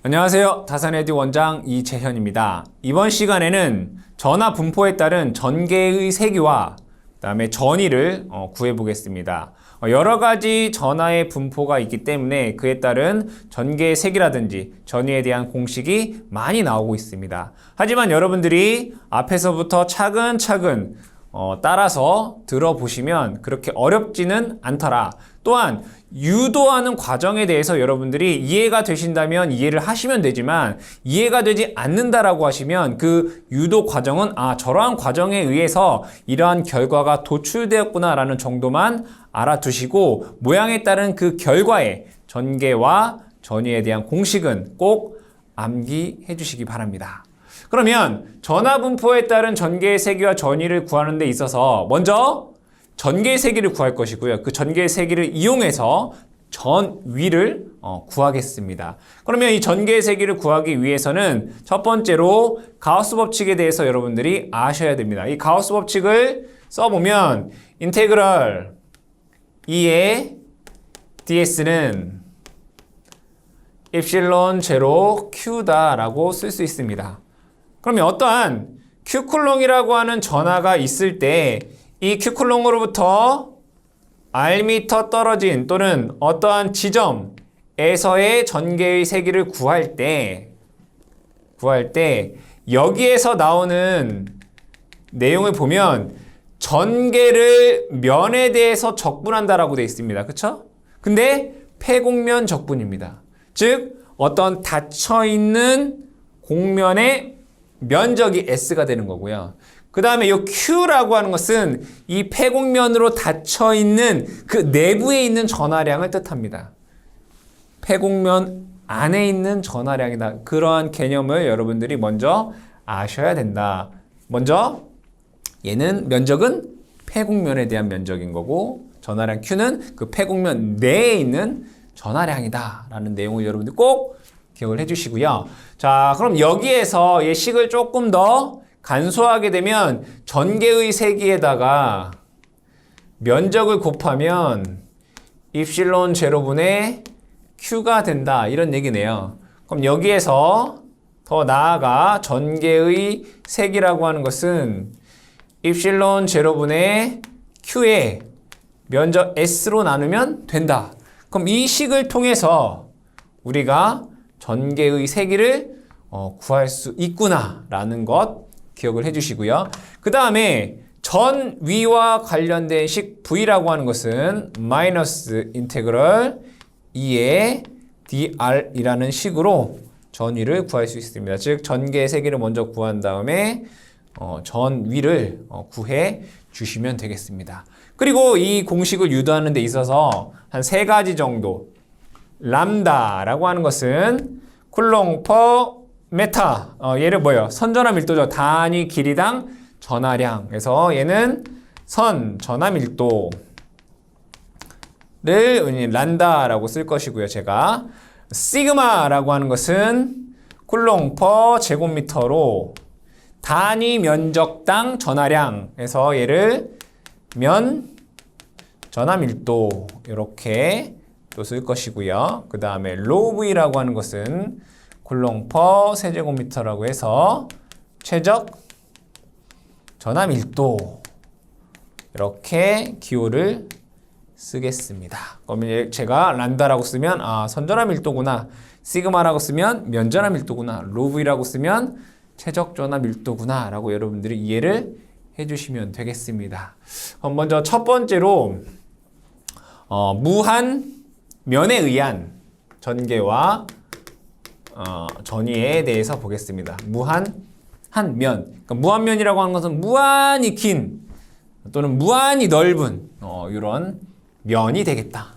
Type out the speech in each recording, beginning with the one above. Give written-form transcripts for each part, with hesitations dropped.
안녕하세요. 다산에듀 원장 이재현입니다. 이번 시간에는 전하 분포에 따른 전개의 세기와 그다음에 전위를 구해 보겠습니다. 여러 가지 전하의 분포가 있기 때문에 그에 따른 전개의 세기라든지 전위에 대한 공식이 많이 나오고 있습니다. 하지만 여러분들이 앞에서부터 차근차근 따라서 들어보시면 그렇게 어렵지는 않더라. 또한 유도하는 과정에 대해서 여러분들이 이해가 되신다면 이해를 하시면 되지만 이해가 되지 않는다라고 하시면 그 유도 과정은 저러한 과정에 의해서 이러한 결과가 도출되었구나 라는 정도만 알아두시고 모양에 따른 그 결과의 전개와 전위에 대한 공식은 꼭 암기해 주시기 바랍니다. 그러면 전하분포에 따른 전개의 세기와 전위를 구하는 데 있어서 먼저 전개의 세기를 구할 것이고요. 그 전개의 세기를 이용해서 전위를 구하겠습니다. 그러면 이 전개의 세기를 구하기 위해서는 첫 번째로 가우스 법칙에 대해서 여러분들이 아셔야 됩니다. 이 가우스 법칙을 써보면 인테그럴 2의 ds는 입실론 제로 q다라고 쓸 수 있습니다. 그러면 어떠한 Q쿨롱이라고 하는 전하가 있을 때 이 Q쿨롱으로부터 R미터 떨어진 또는 어떠한 지점에서의 전개의 세기를 구할 때 여기에서 나오는 내용을 보면 전개를 면에 대해서 적분한다라고 되어 있습니다. 그쵸? 근데 폐곡면 적분입니다. 즉 어떤 닫혀있는 곡면의 면적이 S가 되는 거고요. 그 다음에 이 Q라고 하는 것은 이 폐곡면으로 닫혀있는 그 내부에 있는 전하량을 뜻합니다. 폐곡면 안에 있는 전하량이다. 그러한 개념을 여러분들이 먼저 아셔야 된다. 먼저 얘는 면적은 폐곡면에 대한 면적인 거고 전하량 Q는 그 폐곡면 내에 있는 전하량이다 라는 내용을 여러분들 꼭 기억을 해주시고요. 자, 그럼 여기에서 이 식을 조금 더 간소하게 되면 전개의 세기에다가 면적을 곱하면 입실론 제로분의 Q가 된다 이런 얘기네요. 그럼 여기에서 더 나아가 전개의 세기라고 하는 것은 입실론 제로분의 Q의 면적 S로 나누면 된다. 그럼 이 식을 통해서 우리가 전개의 세기를 구할 수 있구나 라는 것 기억을 해주시고요. 그 다음에 전위와 관련된 식 V라고 하는 것은 마이너스 인테그럴 2의 dr이라는 식으로 전위를 구할 수 있습니다. 즉 전개의 세기를 먼저 구한 다음에 전위를 구해 주시면 되겠습니다. 그리고 이 공식을 유도하는 데 있어서 한 3가지 정도 람다라고 하는 것은 쿨롱 퍼 메타 얘를 선전하 밀도죠. 단위 길이당 전하량. 그래서 얘는 선 전하 밀도를 란다라고 쓸 것이고요. 제가 시그마라고 하는 것은 쿨롱 퍼 제곱미터로 단위 면적당 전하량. 그래서 얘를 면 전하 밀도 이렇게 또 쓸 것이고요. 그 다음에 로우 V라고 하는 것은 쿨롱 퍼 세제곱미터라고 해서 최적 전하 밀도 이렇게 기호를 쓰겠습니다. 그러면 제가 란다라고 쓰면 선전하 밀도구나, 시그마라고 쓰면 면전하 밀도구나, 로우 V라고 쓰면 최적 전하 밀도구나 라고 여러분들이 이해를 해주시면 되겠습니다. 그럼 먼저 첫 번째로 무한 면에 의한 전개와 전위에 대해서 보겠습니다. 무한한 면. 그러니까 무한면이라고 하는 것은 무한히 긴 또는 무한히 넓은 이런 면이 되겠다.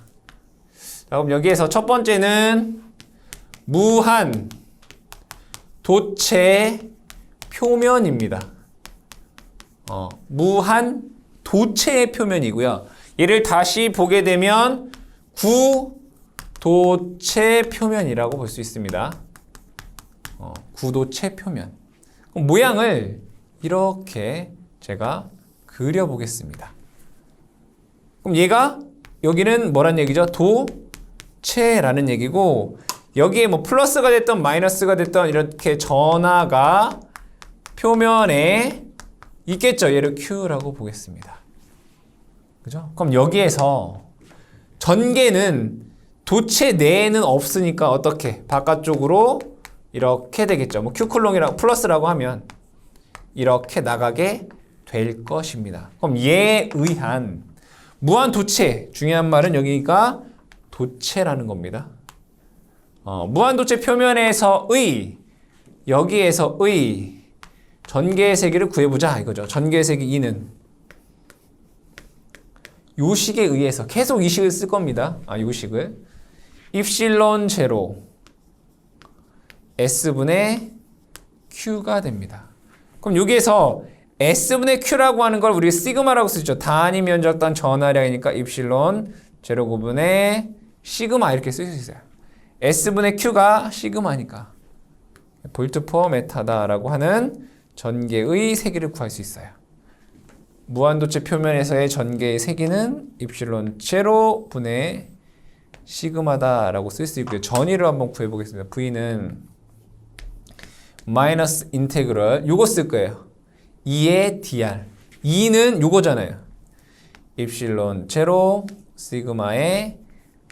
자, 그럼 여기에서 첫 번째는 무한 도체 표면입니다. 무한 도체의 표면이고요. 얘를 다시 보게 되면 구도체 표면이라고 볼 수 있습니다. 구도체 표면. 그럼 모양을 이렇게 제가 그려보겠습니다. 그럼 얘가 여기는 뭐란 얘기죠? 도체라는 얘기고 여기에 뭐 플러스가 됐던 마이너스가 됐던 이렇게 전하가 표면에 있겠죠. 얘를 Q라고 보겠습니다. 그죠? 그럼 여기에서 전개는 도체 내에는 없으니까 어떻게? 바깥쪽으로 이렇게 되겠죠. 뭐 Q쿨롱이라고 플러스라고 하면 이렇게 나가게 될 것입니다. 그럼 얘에 의한 무한 도체, 중요한 말은 여기가 도체라는 겁니다. 무한 도체 표면에서의 여기에서의 전개의 세기를 구해보자 이거죠. 전개의 세기 2는 요 식에 의해서 계속 이 식을 쓸 겁니다. 요 식을 입실론 제로 S분의 Q가 됩니다. 그럼 여기에서 S분의 Q라고 하는 걸 우리가 시그마라고 쓰죠. 단위 면적당 전하량이니까 입실론 제로 구분의 시그마 이렇게 쓸 수 있어요. S분의 Q가 시그마니까 볼트 퍼 메타다라고 하는 전개의 세기를 구할 수 있어요. 무한도체 표면에서의 전개의 세기는 입실론 제로 분의 시그마다라고 쓸 수 있고요. 전위를 한번 구해보겠습니다. V는 마이너스 인테그럴 요거 쓸 거예요. 2의 dr 2는 요거잖아요. 입실론 제로 시그마의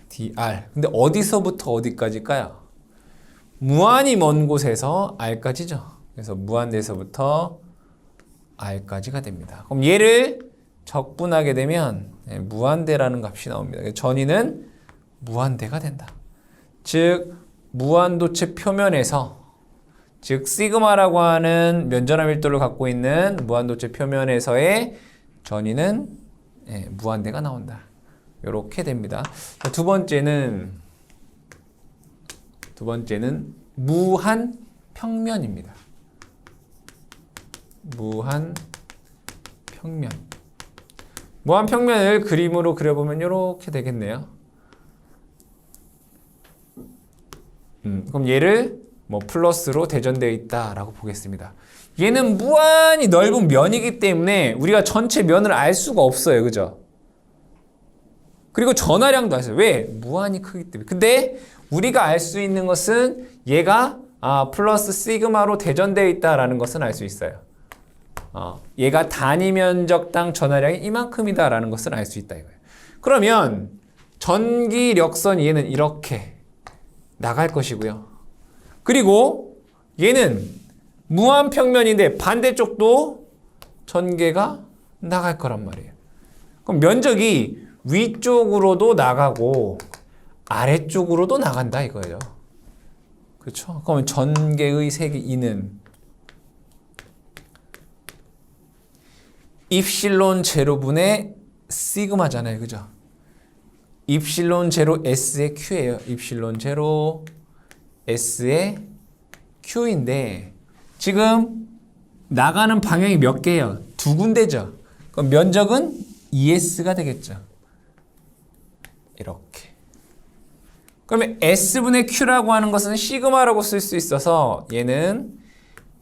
dr 근데 어디서부터 어디까지일까요? 무한히 먼 곳에서 r까지죠. 그래서 무한대에서부터 r까지가 됩니다. 그럼 얘를 적분하게 되면 무한대라는 값이 나옵니다. 전위는 무한대가 된다. 즉 무한도체 표면에서 즉 시그마라고 하는 면전화 밀도를 갖고 있는 무한도체 표면에서의 전위는 무한대가 나온다. 이렇게 됩니다. 두 번째는 무한 평면입니다. 무한 평면. 무한 평면을 그림으로 그려보면 이렇게 되겠네요. 그럼 얘를 뭐 플러스로 대전되어 있다라고 보겠습니다. 얘는 무한히 넓은 면이기 때문에 우리가 전체 면을 알 수가 없어요. 그죠? 그리고 전하량도 알 수 없어요. 왜? 무한히 크기 때문에. 근데 우리가 알 수 있는 것은 얘가 플러스 시그마로 대전되어 있다라는 것은 알 수 있어요. 얘가 단위 면적당 전하량이 이만큼이다라는 것을 알 수 있다 이거예요. 그러면 전기력선 얘는 이렇게 나갈 것이고요. 그리고 얘는 무한평면인데 반대쪽도 전개가 나갈 거란 말이에요. 그럼 면적이 위쪽으로도 나가고 아래쪽으로도 나간다 이거예요. 그렇죠? 그러면 전개의 세기 2는 입실론 제로분의 시그마잖아요. 그죠? 입실론 제로 S의 Q예요. 입실론 제로 S의 Q인데 지금 나가는 방향이 몇 개예요? 두 군데죠. 그럼 면적은 ES가 되겠죠. 이렇게. 그러면 S분의 Q라고 하는 것은 시그마라고 쓸 수 있어서 얘는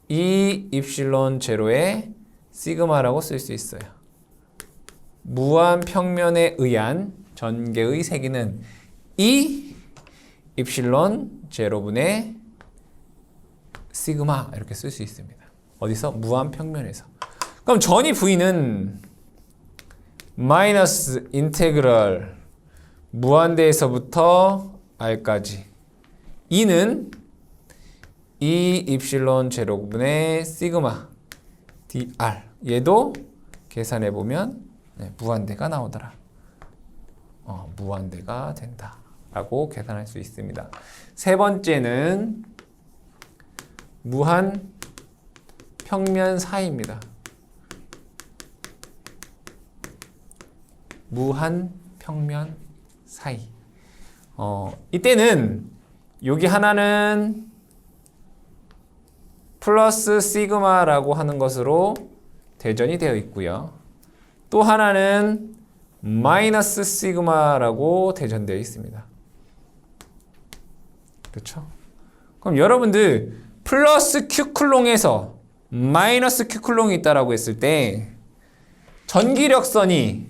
E 입실론 제로의 시그마라고 쓸 수 있어요. 무한 평면에 의한 전개의 세기는 E 입실론 제로분의 시그마 이렇게 쓸 수 있습니다. 어디서? 무한 평면에서. 그럼 전위 V는 마이너스 인테그럴 무한대에서부터 r까지 2는 E 입실론 제로분의 시그마 dr 얘도 계산해보면 무한대가 나오더라. 무한대가 된다 라고 계산할 수 있습니다. 세 번째는 무한 평면 사이입니다. 무한 평면 사이. 이때는 여기 하나는 플러스 시그마라고 하는 것으로 대전이 되어 있고요. 또 하나는 마이너스 시그마라고 대전되어 있습니다. 그렇죠? 그럼 여러분들 플러스 Q쿨롱에서 마이너스 Q쿨롱이 있다라고 했을 때 전기력선이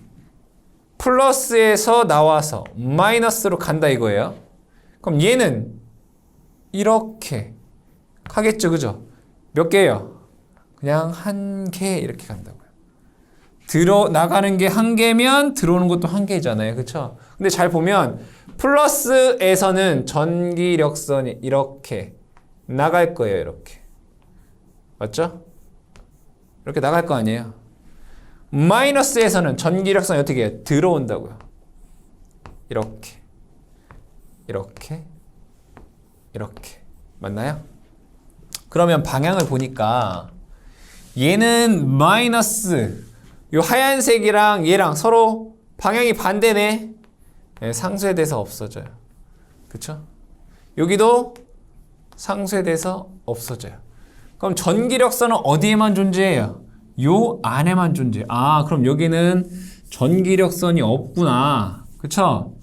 플러스에서 나와서 마이너스로 간다 이거예요. 그럼 얘는 이렇게 하겠죠, 그죠? 몇 개예요? 그냥 한 개 이렇게 간다고요. 나가는 게 한 개면 들어오는 것도 한 개잖아요, 그쵸? 근데 잘 보면 플러스에서는 전기력선이 이렇게 나갈 거예요, 이렇게. 맞죠? 이렇게 나갈 거 아니에요. 마이너스에서는 전기력선이 어떻게 해요? 들어온다고요. 이렇게, 이렇게, 이렇게. 맞나요? 그러면 방향을 보니까 얘는 마이너스, 요 하얀색이랑 얘랑 서로 방향이 반대네. 네, 상쇄돼서 없어져요. 그쵸? 여기도 상쇄돼서 없어져요. 그럼 전기력선은 어디에만 존재해요? 요 안에만 존재해요. 아, 그럼 여기는 전기력선이 없구나. 그쵸?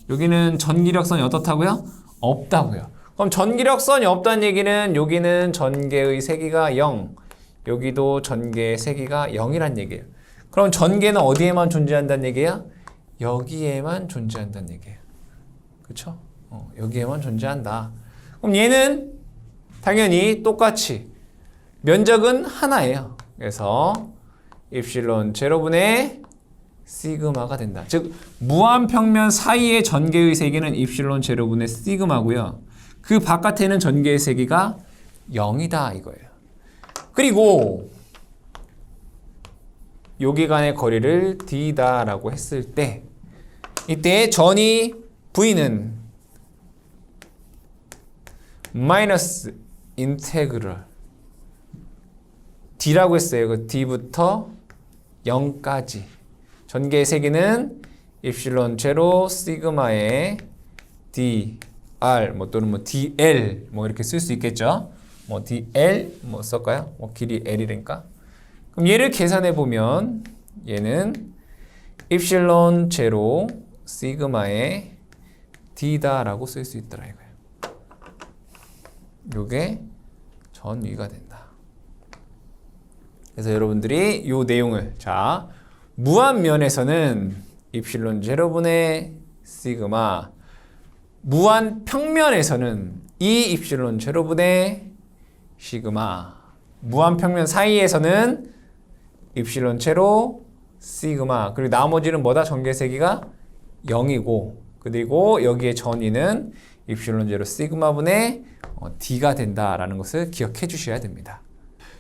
여기는 전기력선이 어떻다고요? 없다고요. 그럼 전기력선이 없다는 얘기는 여기는 전개의 세기가 0, 여기도 전개의 세기가 0이란 얘기예요. 그럼 전개는 어디에만 존재한다는 얘기야? 여기에만 존재한다는 얘기예요. 그쵸? 여기에만 존재한다. 그럼 얘는 당연히 똑같이 면적은 하나예요. 그래서 입실론 제로분의 시그마가 된다. 즉 무한평면 사이의 전개의 세기는 입실론 제로분의 시그마고요. 그 바깥에는 전개의 세기가 0이다 이거예요. 그리고 여기 간의 거리를 d다 라고 했을 때 이때 전이 V는 마이너스 인테그럴 D라고 했어요. 그 D부터 0까지 전개의 세기는 입실론 제로 시그마의 dr 또는 dl 이렇게 쓸 수 있겠죠. dl 쓸까요? 길이 l이니까. 그럼 얘를 계산해 보면 얘는 입실론 제로 시그마의 d다라고 쓸 수 있더라 이거예요. 요게 전위가 된다. 그래서 여러분들이 요 내용을 무한면에서는 입실론 제로분의 시그마, 무한평면에서는 이 입실론 제로분의 시그마, 무한평면 사이에서는 입실론 제로 시그마, 그리고 나머지는 뭐다? 전개세기가 0이고 그리고 여기에 전위는 입실론 제로 시그마분의 d가 된다라는 것을 기억해 주셔야 됩니다.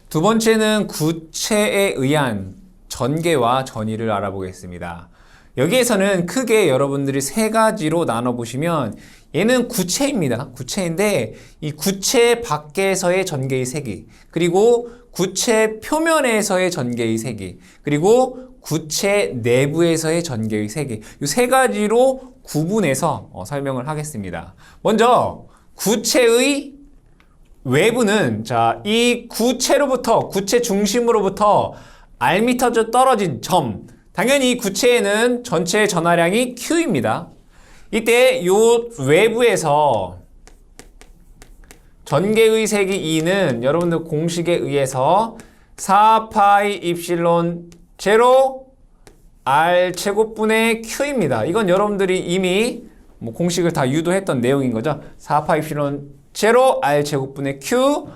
두 번째는 구체에 의한 전개와 전위를 알아보겠습니다. 여기에서는 크게 여러분들이 세 가지로 나눠보시면 얘는 구체입니다. 구체인데 이 구체 밖에서의 전개의 세기, 그리고 구체 표면에서의 전개의 세기, 그리고 구체 내부에서의 전개의 세기, 이 세 가지로 구분해서 설명을 하겠습니다. 먼저 구체의 외부는 이 구체로부터, 구체 중심으로부터 R미터 떨어진 점, 당연히 이 구체에는 전체 전하량이 Q입니다. 이때 요 외부에서 전개의 세기 E는 여러분들 공식에 의해서 4파이 입실론 제로 R 제곱분의 Q입니다. 이건 여러분들이 이미 공식을 다 유도했던 내용인 거죠. 4파이 입실론 제로 R 제곱분의 Q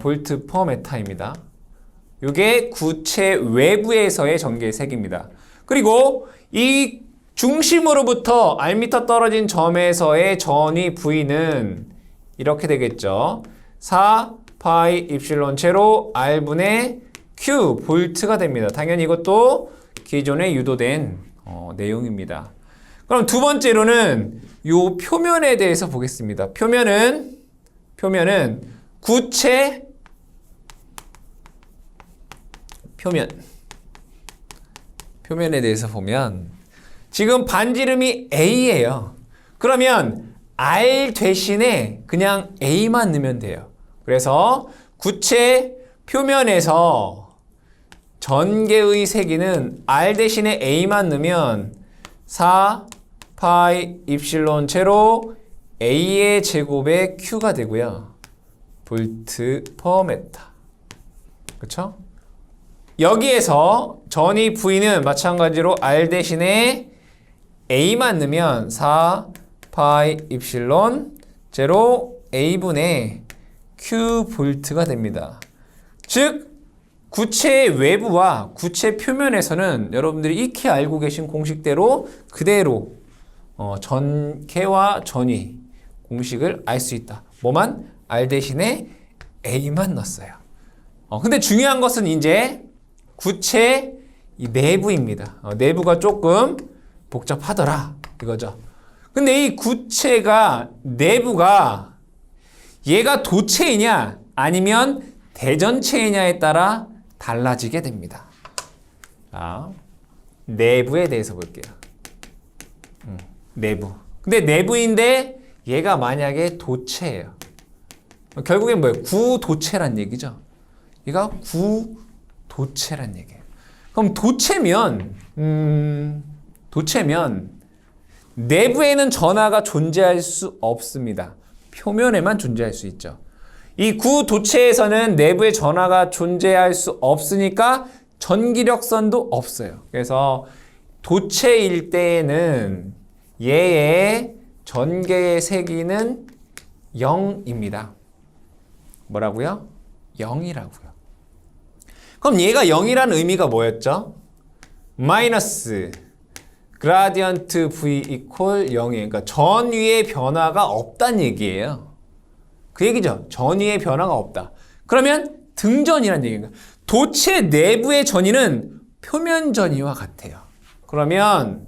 볼트 퍼 메타입니다. 이게 구체 외부에서의 전개의 세기입니다. 그리고 이 중심으로부터 R미터 떨어진 점에서의 전위 V는 이렇게 되겠죠. 4파이 입실론 제로 R분의 Q 볼트가 됩니다. 당연히 이것도 기존에 유도된 내용입니다. 그럼 두 번째로는 요 표면에 대해서 보겠습니다. 표면은 구체 표면에 대해서 보면 지금 반지름이 A예요. 그러면 R 대신에 그냥 A만 넣으면 돼요. 그래서 구체 표면에서 전개의 세기는 R 대신에 A만 넣으면 4파이 입실론 제로 A의 제곱의 Q가 되고요. 볼트 퍼 메타. 그렇죠? 여기에서 전위 V는 마찬가지로 R 대신에 A만 넣으면 4파이 입실론 제로 A분의 Q 볼트가 됩니다. 즉 구체의 외부와 구체 표면에서는 여러분들이 익히 알고 계신 공식대로 그대로 전개와 전위 공식을 알 수 있다. 뭐만? R 대신에 A만 넣었어요. 근데 중요한 것은 이제 구체 이 내부입니다. 내부가 조금 복잡하더라 이거죠. 근데 이 구체가 내부가 얘가 도체이냐 아니면 대전체이냐에 따라 달라지게 됩니다. 자, 내부에 대해서 볼게요. 내부. 근데 내부인데 얘가 만약에 도체예요. 결국엔 뭐예요? 구도체란 얘기죠. 얘가 구도체란 얘기예요. 그럼 도체면 내부에는 전하가 존재할 수 없습니다. 표면에만 존재할 수 있죠. 이 구도체에서는 내부에 전하가 존재할 수 없으니까 전기력선도 없어요. 그래서 도체일 때에는 얘의 전개의 세기는 0입니다. 뭐라고요? 0이라고요. 그럼 얘가 0이라는 의미가 뭐였죠? 마이너스 그라디언트 V 이퀄 0이에요. 그러니까 전위의 변화가 없다는 얘기예요. 그 얘기죠. 전위의 변화가 없다. 그러면 등전이라는 얘기인가? 도체 내부의 전위는 표면 전위와 같아요. 그러면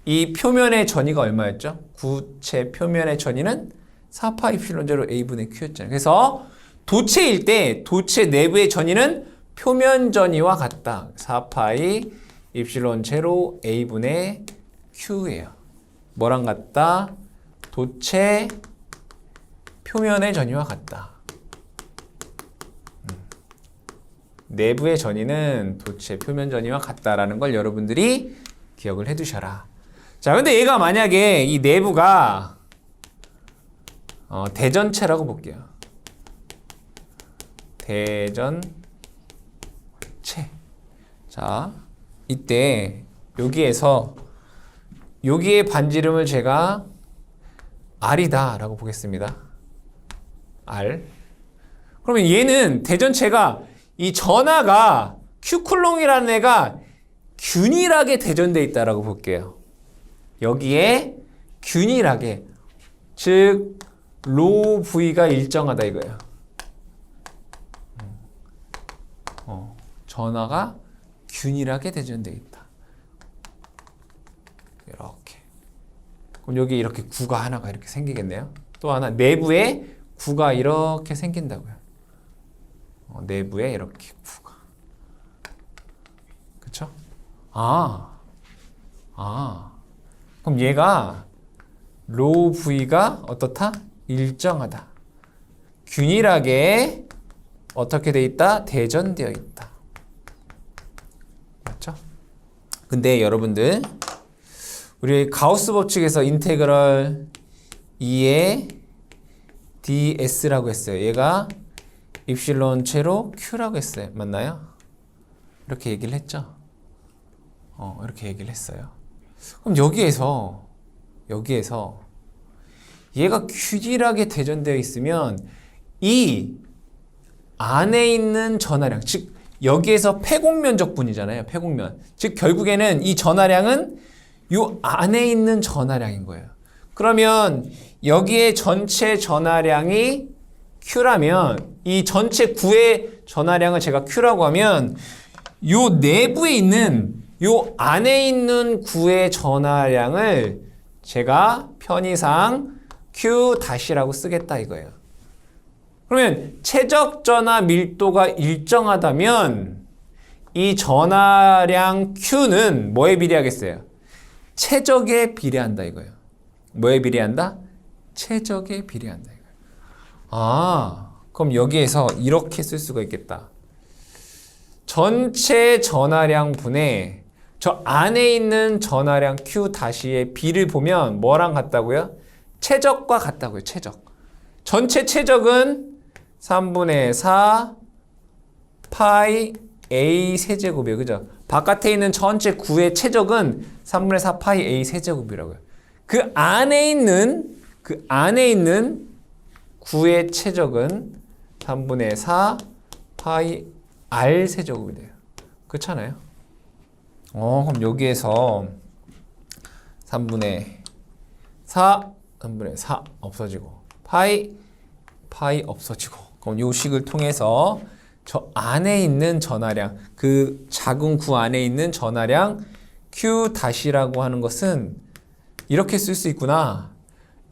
이 표면의 전위가 얼마였죠? 구체 표면의 전위는 4파 입실론 제로 A분의 Q였잖아요. 그래서 도체일 때 도체 내부의 전위는 표면 전위와 같다. 4파이 입실론 제로 A분의 Q예요. 뭐랑 같다? 도체 표면의 전위와 같다. 내부의 전위는 도체 표면 전위와 같다라는 걸 여러분들이 기억을 해 두셔라. 자, 근데 얘가 만약에 이 내부가 대전체라고 볼게요. 대전체. 자, 이때 여기에 반지름을 제가 R이다 라고 보겠습니다. R. 그러면 얘는 대전체가 이 전하가 Q쿨롱이라는 애가 균일하게 대전되어 있다라고 볼게요. 여기에 균일하게, 즉 로 V가 일정하다 이거예요. 전하가 균일하게 대전되어 있다. 이렇게. 그럼 여기 이렇게 구가 하나가 이렇게 생기겠네요. 또 하나 내부에 구가 이렇게 생긴다고요. 내부에 이렇게 구가. 그쵸? 그럼 얘가 로 V가 어떻다? 일정하다. 균일하게 어떻게 돼 있다? 대전되어 있다. 맞죠? 근데 여러분들 우리 가우스 법칙에서 인테그럴 2의 ds라고 했어요. 얘가 입실론 제로 q라고 했어요. 맞나요? 이렇게 얘기를 했죠. 이렇게 얘기를 했어요. 그럼 여기에서 얘가 균일하게 대전되어 있으면 이 안에 있는 전하량, 즉 여기에서 폐곡면적분이잖아요. 폐곡면. 즉 결국에는 이 전하량은 요 안에 있는 전하량인 거예요. 그러면 여기에 전체 전하량이 Q라면 이 전체 구의 전하량을 제가 Q라고 하면 요 내부에 있는 요 안에 있는 구의 전하량을 제가 편의상 Q-라고 쓰겠다 이거예요. 그러면 최적 전하 밀도가 일정하다면 이 전하량 Q는 뭐에 비례하겠어요? 최적에 비례한다 이거예요. 뭐에 비례한다? 최적에 비례한다 이거예요. 그럼 여기에서 이렇게 쓸 수가 있겠다. 전체 전하량 분의 저 안에 있는 전하량 Q-의 비를 보면 뭐랑 같다고요? 최적과 같다고요. 최적. 전체 최적은 3분의 4 파이 A 세제곱이에요. 그죠? 바깥에 있는 전체 구의 최적은 3분의 4 파이 A 세제곱이라고요. 그 안에 있는 9의 최적은 3분의 4 파이 r 세제곱이 돼요. 그렇잖아요. 그럼 여기에서 3분의 4 없어지고 파이 없어지고, 그럼 요 식을 통해서 저 안에 있는 전하량, 그 작은 구 안에 있는 전하량 Q 다시라고 하는 것은 이렇게 쓸 수 있구나.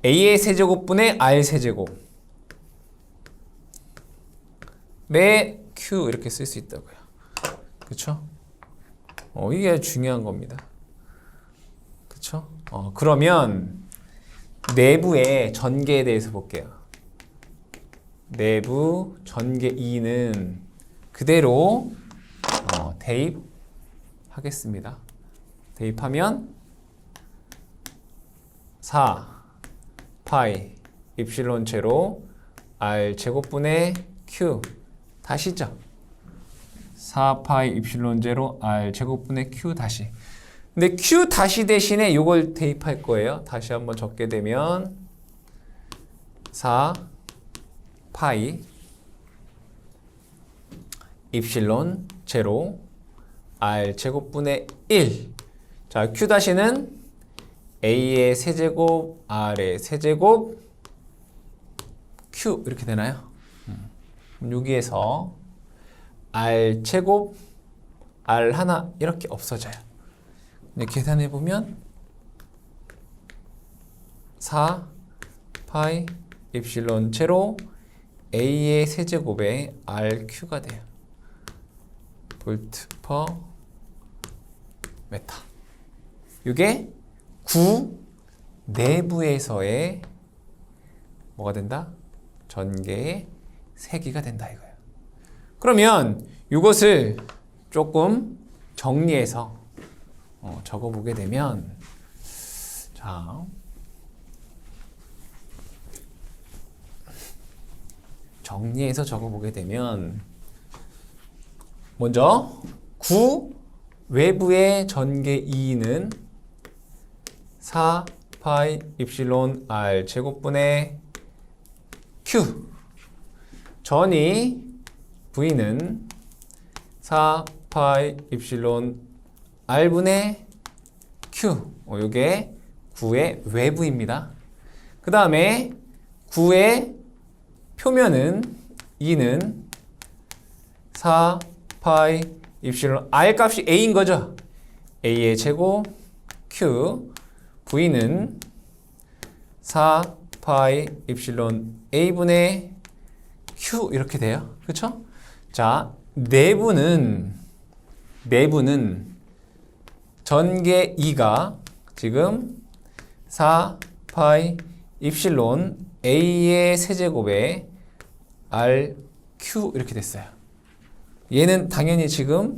A의 세제곱분의 R 세제곱 매 Q 이렇게 쓸 수 있다고요. 그쵸? 이게 중요한 겁니다. 그쵸? 그러면 내부의 전개에 대해서 볼게요. 내부 전개 2는 그대로 대입하겠습니다. 대입하면 4 파이 입실론 제로 R 제곱분의 Q 다시죠. 4 파이 입실론 제로 R 제곱분의 Q 다시. 근데 Q 다시 대신에 이걸 대입할 거예요. 다시 한번 적게 되면 4 파이 입실론 제로 R 제곱분의 1. 자, Q 다시는 A의 세제곱 R의 세제곱 Q 이렇게 되나요? 그럼 여기에서 R 제곱 R 하나 이렇게 없어져요. 계산해 보면 4 파이 입실론 제로 A의 세제곱에 RQ가 돼요. 볼트 퍼 메타. 이게 구 내부에서의 뭐가 된다? 전개의 세기가 된다 이거예요. 그러면 이것을 조금 정리해서 적어보게 되면, 자, 정리해서 적어보게 되면, 먼저 구 외부의 전개 2는 4 파이 입실론 R 제곱분의 Q, 전이 V는 4 파이 입실론 R분의 Q, 이게 9의 외부입니다. 그 다음에 9의 표면은 2는 4 파이 입실론 R 값이 A인 거죠. A의 제곱 Q, V는 4 파이 입실론 A분의 Q 이렇게 돼요. 그쵸? 자, 내부는 전개 2가 지금 4 파이 입실론 A의 세제곱에 RQ 이렇게 됐어요. 얘는 당연히 지금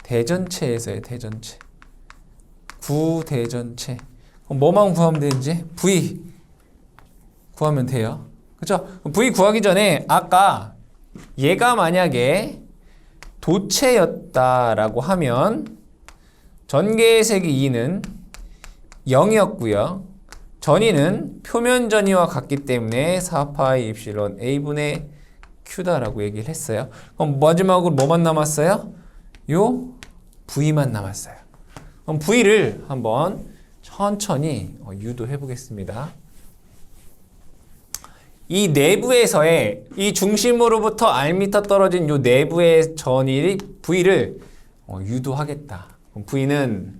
대전체에서의 대전체. 구대전체. 그럼 뭐만 구하면 되는지? V 구하면 돼요. 그쵸? V 구하기 전에 아까 얘가 만약에 도체였다라고 하면 전개의 세기 2는 0이었고요. 전위는 표면 전위와 같기 때문에 4파이 입실론 A분의 Q다라고 얘기를 했어요. 그럼 마지막으로 뭐만 남았어요? 요 V만 남았어요. 그럼 V를 한번 천천히 유도해 보겠습니다. 이 내부에서의 이 중심으로부터 Rm 떨어진 요 내부의 전위 V를 유도하겠다. 그럼 V는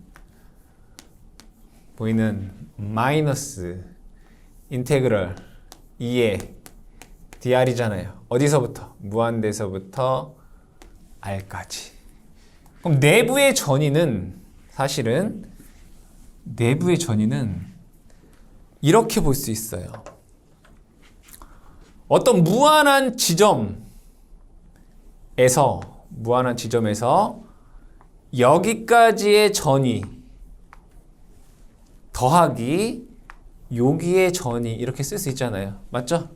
마이너스 인테그럴 2의 dr이잖아요. 어디서부터? 무한대서부터 r까지. 그럼 내부의 전위는 사실은 내부의 전위는 이렇게 볼 수 있어요. 어떤 무한한 지점에서 여기까지의 전위 더하기 여기의 전위 이렇게 쓸 수 있잖아요. 맞죠?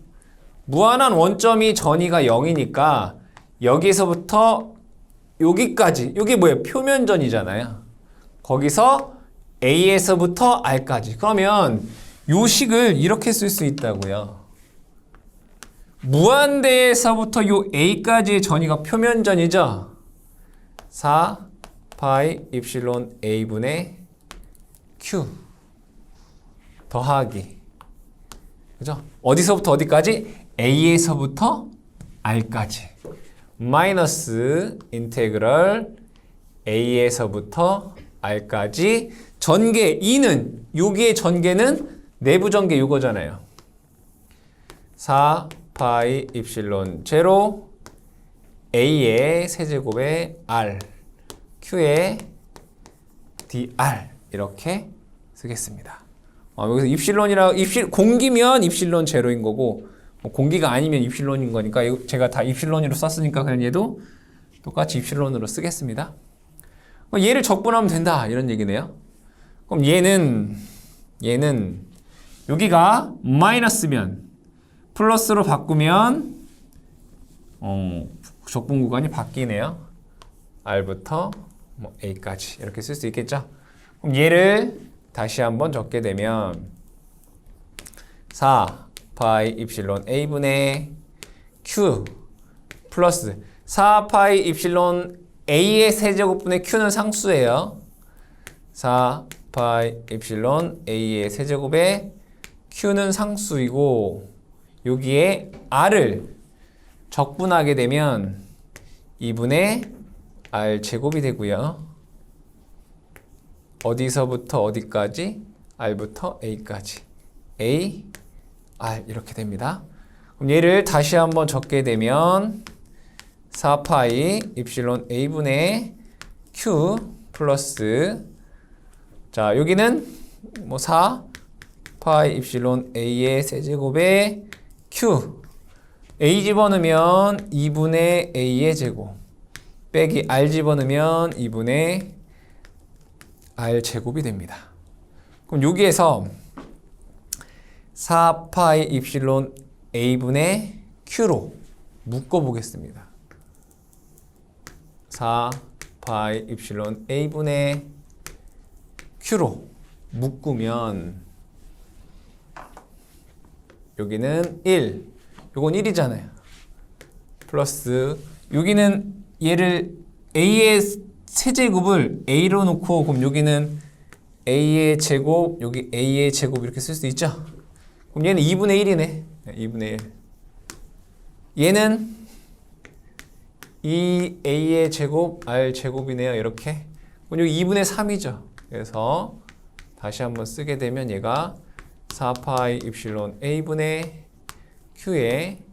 무한한 원점이 전위가 0이니까 여기서부터 여기까지, 여기 뭐예요? 표면전이잖아요. 거기서 A에서부터 R까지. 그러면 요 식을 이렇게 쓸 수 있다고요. 무한대에서부터 요 A까지의 전이가 표면전이죠. 4 파이 입실론 A분의 Q 더하기, 그죠? 어디서부터 어디까지? A에서부터 R까지 마이너스 인테그럴 A에서부터 R까지 전개 2는 여기의 전개는 내부 전개 요거잖아요. 4 파이 입실론 제로 A의 세제곱의 R Q의 dr 이렇게 쓰겠습니다. 여기서 입실론이라 공기면 입실론 제로인 거고 공기가 아니면 입실론인 거니까 제가 다 입실론으로 썼으니까 그냥 얘도 똑같이 입실론으로 쓰겠습니다. 얘를 적분하면 된다 이런 얘기네요. 그럼 얘는 여기가 마이너스면 플러스로 바꾸면 적분 구간이 바뀌네요. R부터 A까지 이렇게 쓸 수 있겠죠. 그럼 얘를 다시 한번 적게 되면 4 파이 입실론 A분의 Q 플러스 4 파이 입실론 A의 세제곱분의 Q는 상수예요. 4 파이 입실론 A의 세제곱의 Q는 상수이고 여기에 R을 적분하게 되면 2분의 R 제곱이 되고요. 어디서부터 어디까지? R부터 A까지. A, R 이렇게 됩니다. 그럼 얘를 다시 한번 적게 되면 4파이 입실론 A분의 Q 플러스 자 여기는 4파이 입실론 A의 세제곱의 Q A 집어넣으면 2분의 A의 제곱 빼기 R 집어넣으면 2분의 R 제곱이 됩니다. 그럼 여기에서 4파이 입실론 A분의 Q로 묶어보겠습니다. 4파이 입실론 A분의 Q로 묶으면 여기는 1, 요건 1이잖아요. 플러스 여기는 얘를 A의 세제곱을 A로 놓고 그럼 여기는 A의 제곱, 여기 A의 제곱 이렇게 쓸 수 있죠? 그럼 얘는 2분의 1이네. 2분의 1. 얘는 2A의 제곱, R 제곱이네요. 이렇게. 그럼 여기 2분의 3이죠. 그래서 다시 한번 쓰게 되면 얘가 4파이 입실론 A분의 Q의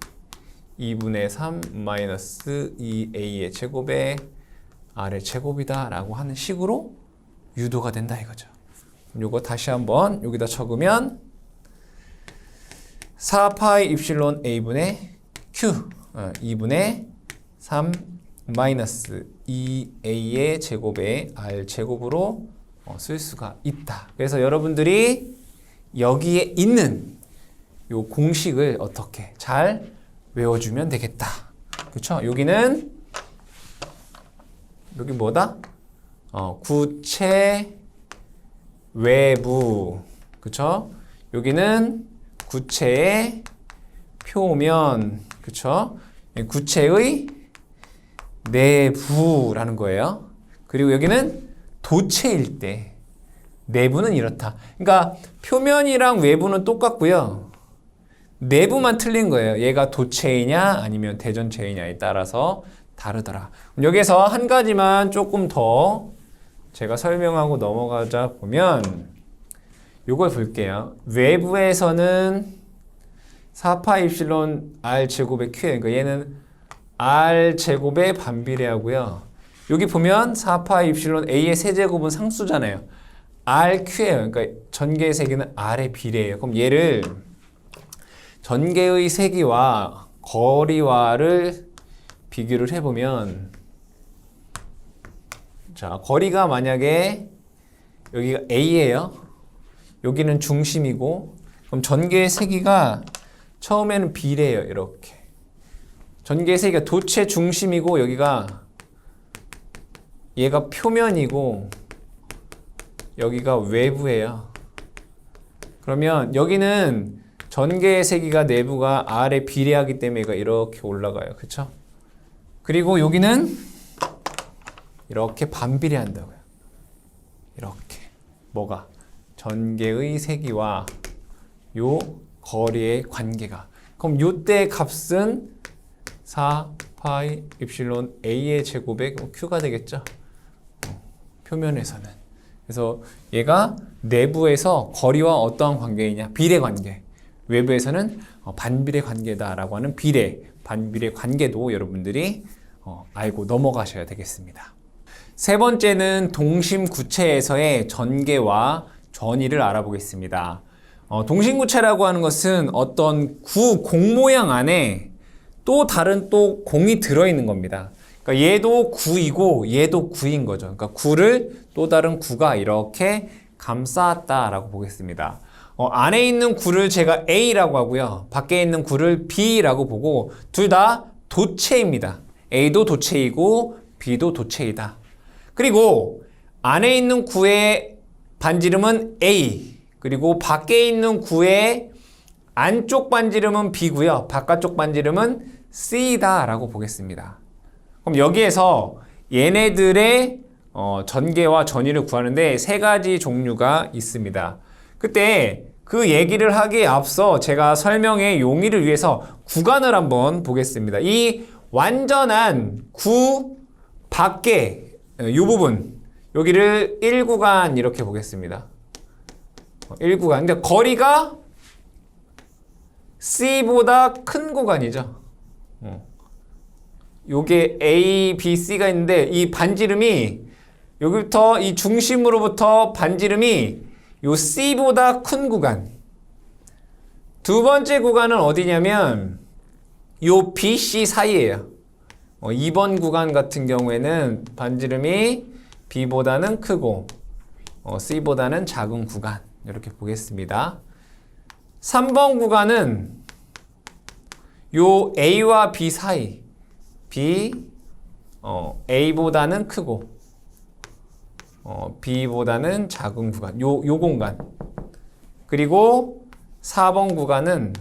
2분의 3 마이너스 2A의 제곱에 R의 제곱이다 라고 하는 식으로 유도가 된다 이거죠. 요거 다시 한번 여기다 적으면 4파이 입실론 A분의 Q 2분의 3 마이너스 2A의 제곱에 R 제곱으로 쓸 수가 있다. 그래서 여러분들이 여기에 있는 요 공식을 어떻게 잘 외워주면 되겠다. 그쵸? 여기는 여기 뭐다? 구체 외부. 그쵸? 여기는 구체의 표면. 그쵸? 구체의 내부라는 거예요. 그리고 여기는 도체일 때 내부는 이렇다. 그러니까 표면이랑 외부는 똑같고요. 내부만 틀린 거예요. 얘가 도체이냐 아니면 대전체이냐에 따라서 다르더라. 여기서 한 가지만 조금 더 제가 설명하고 넘어가자 보면 요걸 볼게요. 외부에서는 4파 입실론 R 제곱의 Q예요. 그러니까 얘는 R 제곱에 반비례하고요. 여기 보면 4파 입실론 A의 세제곱은 상수잖아요. RQ예요. 그러니까 전개의 세기는 R에 비례해요. 그럼 얘를 전개의 세기와 거리와를 비교를 해보면 자, 거리가 만약에 여기가 A예요. 여기는 중심이고 그럼 전개의 세기가 처음에는 비례해요. 이렇게 전개의 세기가 도체 중심이고 여기가 얘가 표면이고 여기가 외부예요. 그러면 여기는 전개의 세기가 내부가 R에 비례하기 때문에 얘가 이렇게 올라가요. 그쵸? 그리고 여기는 이렇게 반비례한다고요. 이렇게. 뭐가? 전개의 세기와 요 거리의 관계가. 그럼 요때 값은 4 파이 입실론 A의 제곱에 Q가 되겠죠? 표면에서는. 그래서 얘가 내부에서 거리와 어떠한 관계이냐? 비례 관계. 외부에서는 반비례 관계다라고 하는 비례, 반비례 관계도 여러분들이 알고 넘어가셔야 되겠습니다. 세 번째는 동심구체에서의 전개와 전이를 알아보겠습니다. 동심구체라고 하는 것은 어떤 공 모양 안에 또 다른 또 공이 들어있는 겁니다. 그러니까 얘도 구이고 얘도 구인 거죠. 그러니까 구를 또 다른 구가 이렇게 감쌌다라고 보겠습니다. 안에 있는 구를 제가 A라고 하고요. 밖에 있는 구를 B라고 보고 둘 다 도체입니다. A도 도체이고 B도 도체이다. 그리고 안에 있는 구의 반지름은 A, 그리고 밖에 있는 구의 안쪽 반지름은 B고요. 바깥쪽 반지름은 C다 라고 보겠습니다. 그럼 여기에서 얘네들의 전개와 전이를 구하는데 세 가지 종류가 있습니다. 그때 그 얘기를 하기에 앞서 제가 설명의 용의를 위해서 구간을 한번 보겠습니다. 이 완전한 구 밖에 이 부분, 여기를 1구간 이렇게 보겠습니다. 1구간. 근데 거리가 C보다 큰 구간이죠. 요게 A, B, C가 있는데 이 반지름이 여기부터 이 중심으로부터 반지름이 요 C보다 큰 구간. 두 번째 구간은 어디냐면 요 B, C 사이에요. 2번 구간 같은 경우에는 반지름이 B보다는 크고 C보다는 작은 구간. 이렇게 보겠습니다. 3번 구간은 요 A와 B 사이. A보다는 크고 B보다는 작은 구간. 요 공간. 그리고 4번 구간은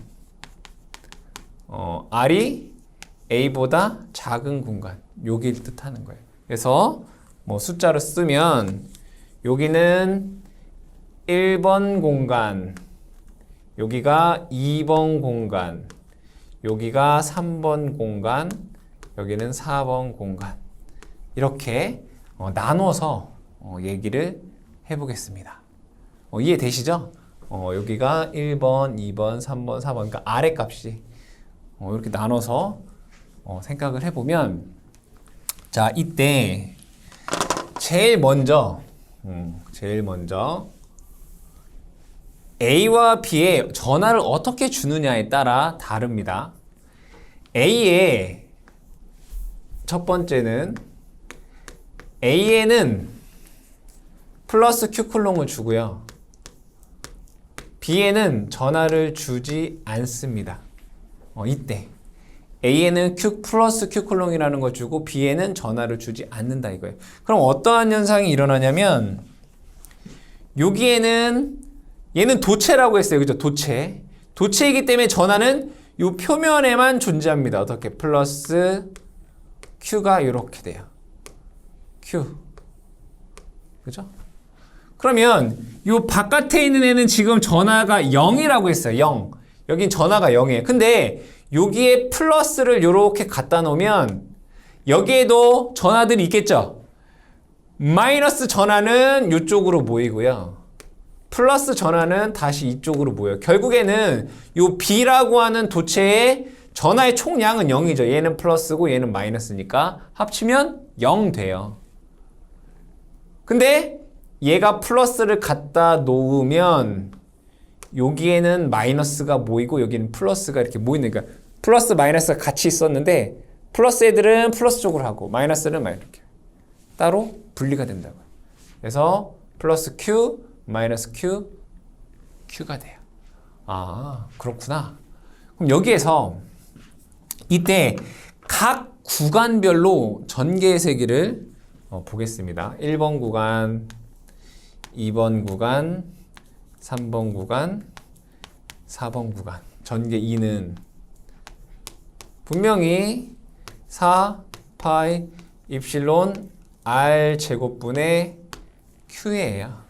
R이 A보다 작은 공간. 여기를 뜻하는 거예요. 그래서 뭐 숫자로 쓰면 여기는 1번 공간, 여기가 2번 공간, 여기가 3번 공간, 여기는 4번 공간. 이렇게 나눠서 얘기를 해보겠습니다. 이해되시죠? 여기가 1번, 2번, 3번, 4번. 그러니까 아래 값이 이렇게 나눠서 생각을 해보면, 자, 이때 제일 먼저 A와 B의 전하를 어떻게 주느냐에 따라 다릅니다. A의 첫 번째는 A에는 플러스 Q쿨롱을 주고요. B에는 전하를 주지 않습니다. 이때 A에는 플러스 Q쿨롱이라는 걸 주고 B에는 전하를 주지 않는다 이거예요. 그럼 어떠한 현상이 일어나냐면 여기에는 얘는 도체라고 했어요. 그죠? 도체이기 때문에 전하는 이 표면에만 존재합니다. 어떻게? 플러스 Q가 이렇게 돼요. Q. 그죠? 그러면 이 바깥에 있는 애는 지금 전하가 0이라고 했어요. 0. 여긴 전하가 0이에요. 근데 여기에 플러스를 이렇게 갖다 놓으면 여기에도 전하들이 있겠죠? 마이너스 전하는 이쪽으로 모이고요. 플러스 전하는 다시 이쪽으로 모여요. 결국에는 이 B라고 하는 도체의 전하의 총량은 0이죠. 얘는 플러스고 얘는 마이너스니까 합치면 0 돼요. 근데 얘가 플러스를 갖다 놓으면 여기에는 마이너스가 모이고 여기는 플러스가 이렇게 모이는, 그러니까 플러스 마이너스가 같이 있었는데 플러스 애들은 플러스 쪽으로 하고 마이너스는 이렇게 따로 분리가 된다고요. 그래서 플러스 Q, 마이너스 Q, Q가 돼요. 아, 그렇구나. 그럼 여기에서 이때 각 구간별로 전개의 세기를 보겠습니다. 1번 구간, 2번 구간, 3번 구간, 4번 구간. 전개 2는 분명히 4 파이 입실론 r 제곱분의 q예요.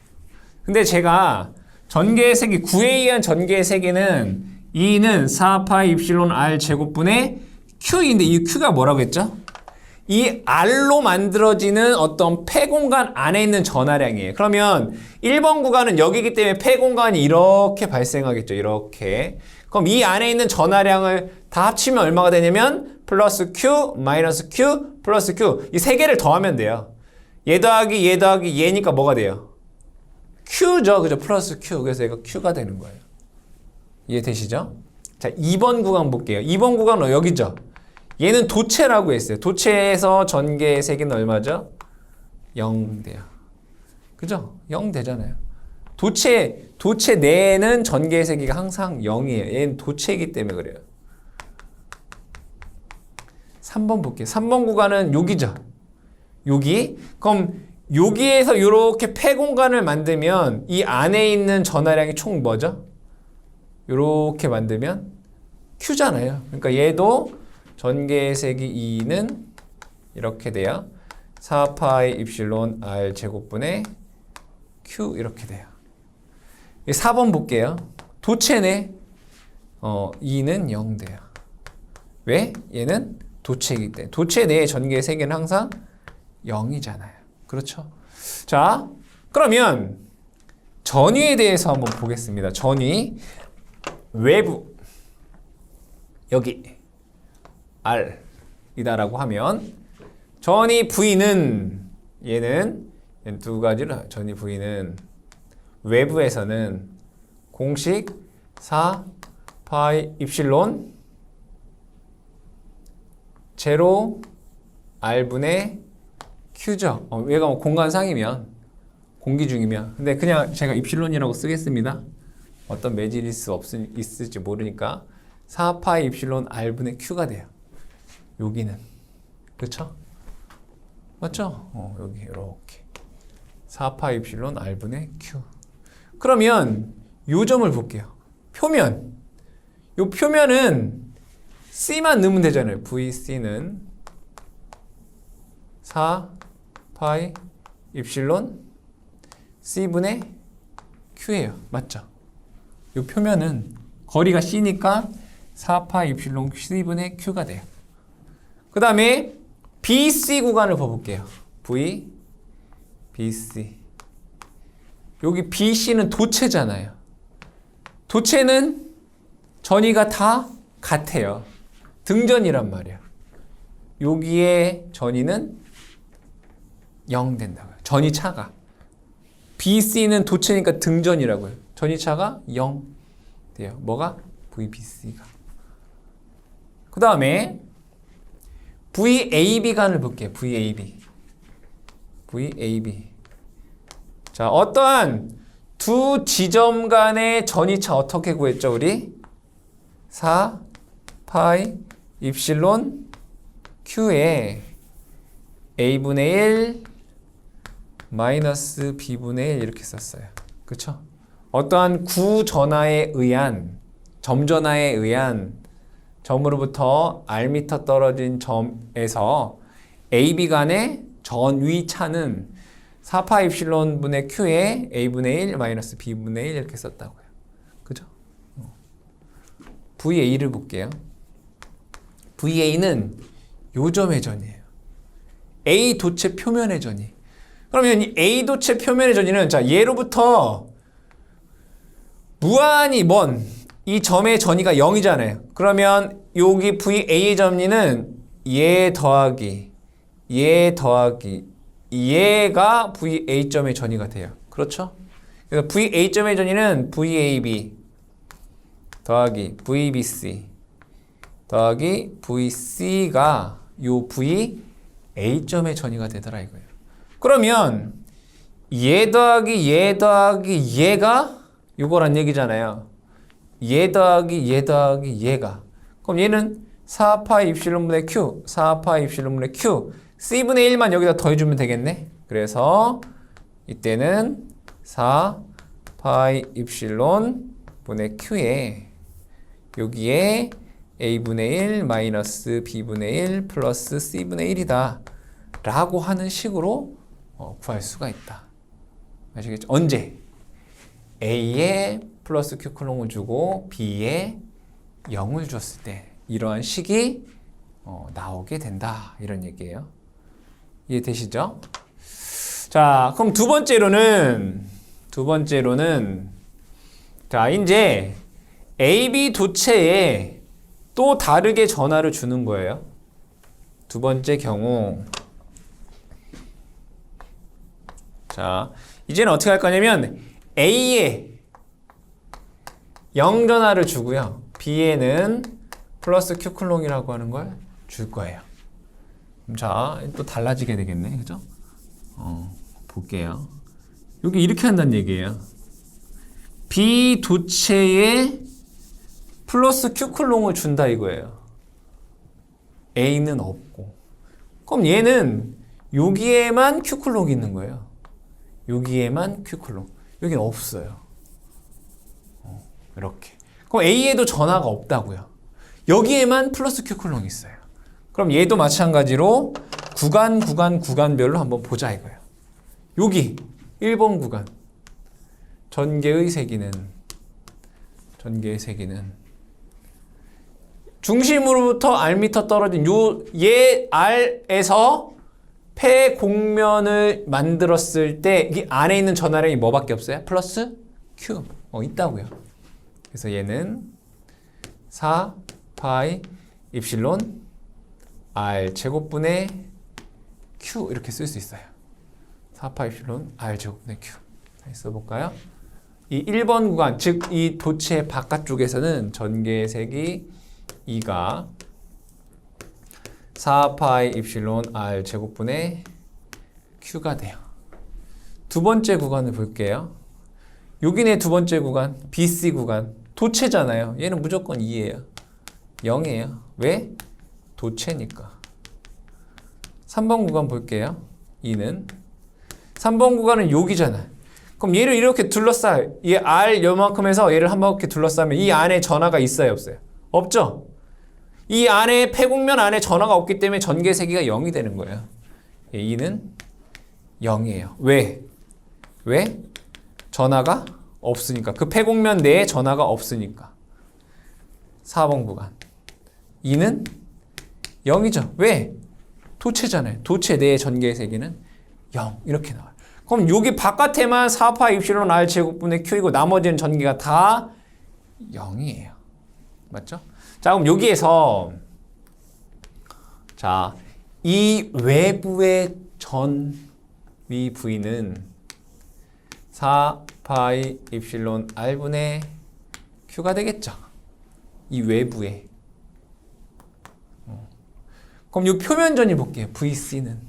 근데 제가 전개의 세기 9에 의한 전개의 세기는 2는 4 파이 입실론 r 제곱분의 q인데 이 q가 뭐라고 했죠? 이 r로 만들어지는 어떤 폐공간 안에 있는 전하량이에요. 그러면 1번 구간은 여기기 때문에 폐공간이 이렇게 발생하겠죠. 이렇게. 그럼 이 안에 있는 전하량을 다 합치면 얼마가 되냐면 플러스 q, 마이너스 q, 플러스 q. 이 세 개를 더하면 돼요. 얘 더하기 얘 더하기 얘니까 뭐가 돼요? q죠. 그죠? 플러스 q. 그래서 얘가 q가 되는 거예요. 이해되시죠? 자, 2번 구간 볼게요. 2번 구간은 여기죠. 얘는 도체라고 했어요. 도체에서 전개의 세기는 얼마죠? 0 돼요. 그죠? 0 되잖아요. 도체 내에는 전개의 세기가 항상 0이에요. 얘는 도체이기 때문에 그래요. 3번 볼게요. 3번 구간은 여기죠. 여기. 그럼 여기에서 이렇게 폐공간을 만들면 이 안에 있는 전하량이 총 뭐죠? 이렇게 만들면 Q잖아요. 그러니까 얘도 전개의 세기 2는 이렇게 돼요. 4파이 입실론 r 제곱분의 Q 이렇게 돼요. 4번 볼게요. 도체네. 2는 0 돼요. 왜? 얘는 도체이기 때문에. 도체 내의 전개의 세기는 항상 0이잖아요. 그렇죠? 자, 그러면 전위에 대해서 한번 보겠습니다. 전위. 외부. 여기. R이다라고 하면 전위 V는 얘는 두 가지로 전위 V는 외부에서는 공식 4 파이 입실론 제로 R분의 Q죠. 얘가 뭐 공간상이면 공기 중이면 근데 그냥 제가 입실론이라고 쓰겠습니다. 어떤 매질일 수 있을지 모르니까 4 파이 입실론 R분의 Q가 돼요. 여기는 그렇죠? 맞죠? 여기 이렇게 4파 입실론 R분의 Q. 그러면 요 점을 볼게요. 표면. 요 표면은 C만 넣으면 되잖아요. VC는 4파이 입실론 C분의 Q예요. 맞죠? 요 표면은 거리가 C니까 4파이 입실론 C분의 Q가 돼요. 그 다음에 BC 구간을 봐볼게요. V, BC. 여기 BC는 도체잖아요. 도체는 전위가 다 같아요. 등전이란 말이야. 여기에 전위는 0 된다고요. 전위차가. BC는 도체니까 등전이라고요. 전위차가 0 돼요. 뭐가? VBC가. 그 다음에 VAB 간을 볼게요. VAB. 자, 어떠한 두 지점 간의 전위차 어떻게 구했죠, 우리? 4 파이 입실론 Q에 A분의 1 마이너스 B분의 1 이렇게 썼어요. 그쵸? 어떠한 구전하에 의한, 점전하에 의한 점으로부터 R미터 떨어진 점에서 AB 간의 전위차는 4파 입실론 분의 Q에 A분의 1 마이너스 B분의 1 이렇게 썼다고요. 그죠? VA를 볼게요. VA는 요 점의 전이에요. A 도체 표면의 전이. 그러면 이 A 도체 표면의 전이는 자, 얘로부터 무한히 먼 이 점의 전이가 0이잖아요. 그러면 여기 VA의 전이는 얘 더하기 얘가 VA점의 전이가 돼요. 그렇죠? 그래서 VA점의 전이는 VAB 더하기 VBC 더하기 VC가 요 VA점의 전이가 되더라 이거예요. 그러면 얘 더하기 얘가 요거란 얘기잖아요. 얘 더하기 얘가. 그럼 얘는 4파 입실론분의 Q, 4파 입실론분의 Q, C분의 1만 여기다 더해주면 되겠네. 그래서 이때는 4파이 입실론 분의 Q에 여기에 a분의 1 마이너스 b분의 1 플러스 c분의 1이다 라고 하는 식으로 구할 수가 있다. 아시겠죠? 언제? a에 플러스 q 클롱을 주고 b에 0을 줬을 때 이러한 식이 나오게 된다 이런 얘기예요. 이해되시죠? 자, 그럼 두 번째로는 자, 이제 AB 도체에 또 다르게 전하를 주는 거예요. 두 번째 경우. 자, 이제는 어떻게 할 거냐면 A에 0 전하를 주고요. B에는 플러스 Q 쿨롱이라고 하는 걸 줄 거예요. 자, 또 달라지게 되겠네. 그죠? 볼게요. 여기 이렇게 한다는 얘기예요. B 도체에 플러스 Q 쿨롱을 준다 이거예요. A는 없고. 그럼 얘는 여기에만 Q 쿨롱이 있는 거예요. 여기에만 Q 쿨롱. 여기는 없어요. 이렇게. 그럼 A에도 전하가 없다고요. 여기에만 플러스 Q 쿨롱이 있어요. 그럼 얘도 마찬가지로 구간별로 한번 보자 이거예요. 여기 1번 구간. 전개의 세기는 중심으로부터 Rm 떨어진 얘 R에서 폐곡면을 만들었을 때 이 안에 있는 전하량이 뭐밖에 없어요? 플러스 Q. 있다고요. 그래서 얘는 4 파이 입실론 R 제곱분의 Q 이렇게 쓸 수 있어요. 4 파이 입실론 R 제곱분의 Q. 써볼까요? 이 1번 구간, 즉 이 도체 바깥쪽에서는 전개의 색이 2가 4파이 입실론 R 제곱분의 Q가 돼요. 두 번째 구간을 볼게요. 여기네 두 번째 구간, BC 구간. 도체잖아요. 얘는 무조건 2예요. 0이에요. 왜? 도체니까. 3번 구간 볼게요. 2는 3번 구간은 여기잖아요. 그럼 얘를 이렇게 둘러싸요. 이 R 요만큼 해서 얘를 한 바퀴 둘러싸면 이 안에 전하가 있어요, 없어요? 없죠? 이 안에 폐곡면 안에 전하가 없기 때문에 전개 세기가 0이 되는 거예요. 2는 0이에요. 왜? 전하가 없으니까. 그 폐곡면 내에 전하가 없으니까. 4번 구간. 2는 0이죠. 왜? 도체잖아요. 도체 내의 전개 세기는 0. 이렇게 나와요. 그럼 여기 바깥에만 4파 입실론 R 제곱분의 Q이고 나머지는 전기가 다 0이에요. 맞죠? 자, 그럼 여기에서 자, 이 외부의 전위 V는 4파이 입실론 R분의 Q가 되겠죠. 이 외부에. 그럼 이 표면전이 볼게요. VC는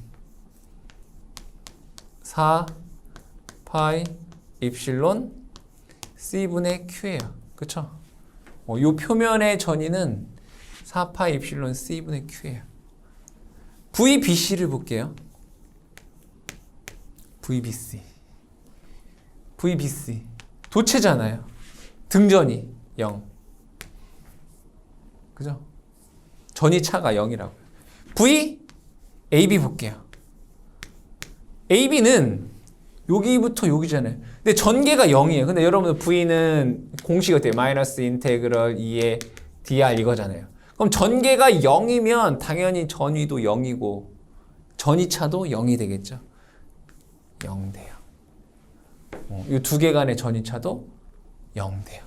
4파이 입실론 C분의 Q예요. 그쵸? 이 표면의 전위는 4파이 입실론 C분의 Q예요. VBC를 볼게요. VBC 도체잖아요. 등전이 0. 그죠? 전위차가 0이라고요. AB 볼게요. AB는 여기부터 여기잖아요. 근데 전개가 0이에요. 근데 여러분들 V는 공식이 어때요? 마이너스 인테그럴 2의 dr 이거잖아요. 그럼 전개가 0이면 당연히 전위도 0이고 전위차도 0이 되겠죠. 0 돼요. 이 두 개 간의 전위차도 0 돼요.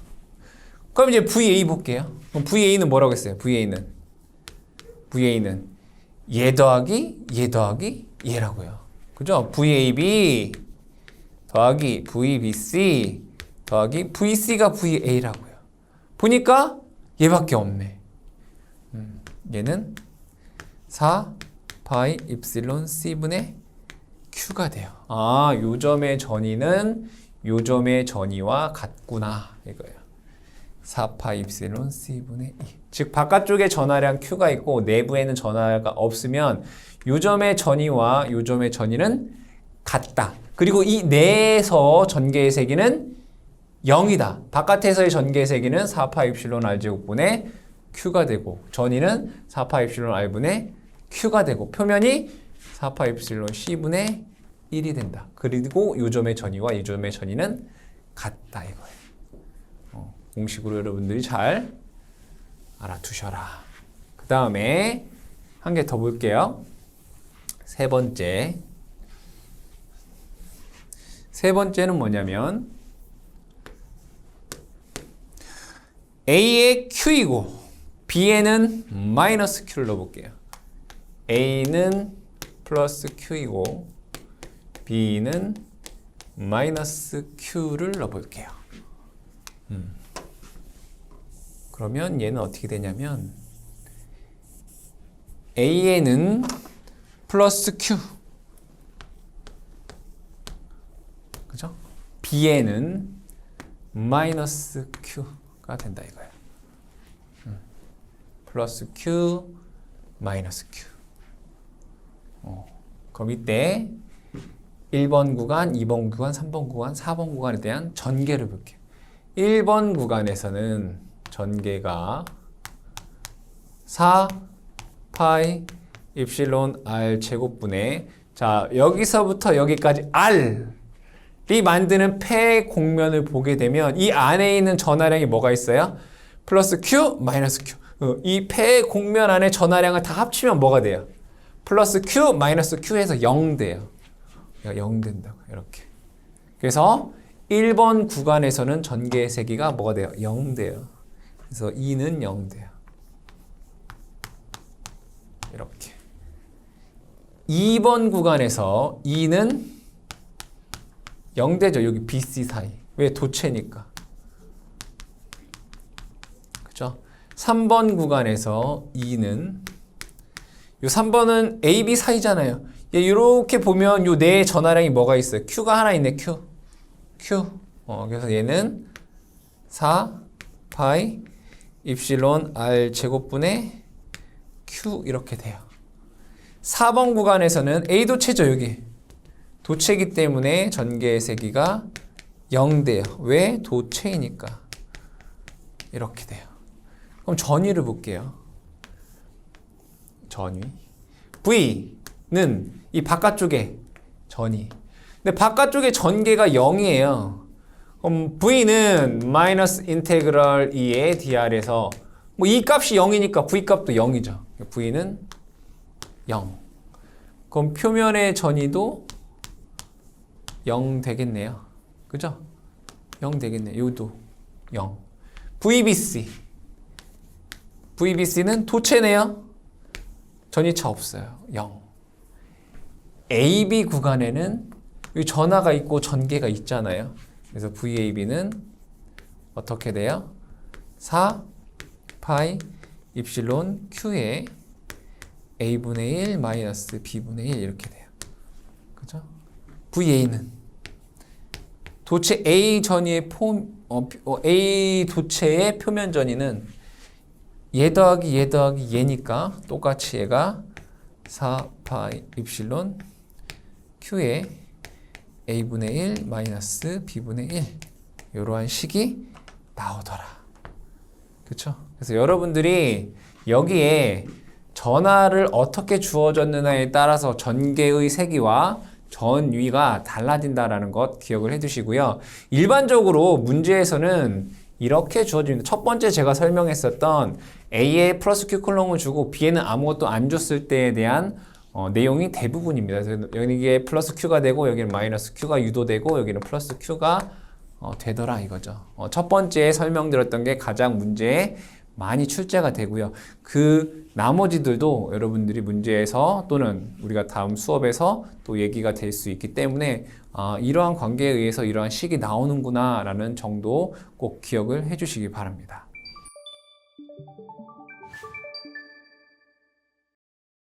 그럼 이제 VA 볼게요. 그럼 VA는 뭐라고 했어요? VA는 얘 더하기 얘라고요. 그죠? VAB 더하기 VBC 더하기 VC가 VA라고요. 보니까 얘밖에 없네. 얘는 4파이 입실론 C분의 Q가 돼요. 아, 요 점의 전위는 요 점의 전위와 같구나 이거예요. 4파이 입실론 C분의 2. 즉 바깥쪽에 전하량 Q가 있고 내부에는 전하가 없으면 요 점의 전위와 요 점의 전위는 같다. 그리고 이 내에서 전개의 세기는 0이다. 바깥에서의 전개의 세기는 4파 입실론 R제곱분의 Q가 되고 전위는 4파 입실론 R분의 Q가 되고 표면이 4파 입실론 C분의 1이 된다. 그리고 요 점의 전위와 이 점의 전위는 같다 이거예요. 공식으로 여러분들이 잘 알아두셔라. 그 다음에 한 개 더 볼게요. 세 번째는 뭐냐면 A의 Q이고 B에는 마이너스 Q를 넣어볼게요. A는 플러스 Q이고 B는 마이너스 Q를 넣어볼게요. 그러면 얘는 어떻게 되냐면 A에는 플러스 Q 그죠? B에는 마이너스 Q가 된다 이거예요. 플러스 Q 마이너스 Q 그럼 이때 1번 구간, 2번 구간, 3번 구간, 4번 구간에 대한 전개를 볼게요. 1번 구간에서는 전개가 4 파이 입실론 R 제곱분의 자 여기서부터 여기까지 R이 만드는 폐곡면을 보게 되면 이 안에 있는 전하량이 뭐가 있어요? 플러스 Q, 마이너스 Q 이 폐곡면 안에 전하량을 다 합치면 뭐가 돼요? 플러스 Q, 마이너스 Q 해서 0 돼요. 0 된다고 이렇게. 그래서 1번 구간에서는 전개의 세기가 뭐가 돼요? 0 돼요. 그래서 2는 0 돼요. 이렇게. 2번 구간에서 2는 0 되죠. 여기 BC 사이. 왜? 도체니까. 그죠? 3번 구간에서 2는 요 3번은 AB 사이잖아요. 이렇게 보면 요 네 전하량이 뭐가 있어요? Q가 하나 있네. Q. 그래서 얘는 4 파이 입실론 R 제곱분의 Q 이렇게 돼요. 4번 구간에서는 A 도체죠. 여기. 도체이기 때문에 전개의 세기가 0 돼요. 왜? 도체이니까. 이렇게 돼요. 그럼 전위를 볼게요. 전위. V는 이 바깥쪽에 전위. 근데 바깥쪽에 전개가 0이에요. 그럼 V는 마이너스 인테그럴 2의 dr에서 뭐 이 값이 0이니까 V 값도 0이죠. V는 0. 그럼 표면의 전위도 0 되겠네요. 그죠? 0 되겠네요. 요도 0. VBC는 도체네요. 전위차 없어요. 0. AB 구간에는 이 전하가 있고 전개가 있잖아요. 그래서 VAB는 어떻게 돼요? 4 파이 입실론 Q에 A분의 1 마이너스 B분의 1 이렇게 돼요. 그죠? VA는 도체 A 전위의 A 도체의 표면 전위는 얘 더하기 얘니까 똑같이 얘가 4 파이 입실론 Q에 A분의 1 마이너스 B분의 1 이러한 식이 나오더라. 그쵸? 그래서 여러분들이 여기에 전하를 어떻게 주어졌느냐에 따라서 전개의 세기와 전위가 달라진다라는 것 기억을 해두시고요. 일반적으로 문제에서는 이렇게 주어집니다. 첫 번째 제가 설명했었던 A에 플러스 Q 콜럼을 주고 B에는 아무것도 안 줬을 때에 대한 내용이 대부분입니다. 그래서 여기에 플러스 Q가 되고 여기는 마이너스 Q가 유도되고 여기는 플러스 Q가 되더라 이거죠. 첫 번째 설명드렸던 게 가장 문제에 많이 출제가 되고요. 그 나머지들도 여러분들이 문제에서 또는 우리가 다음 수업에서 또 얘기가 될 수 있기 때문에 이러한 관계에 의해서 이러한 식이 나오는구나 라는 정도 꼭 기억을 해 주시기 바랍니다.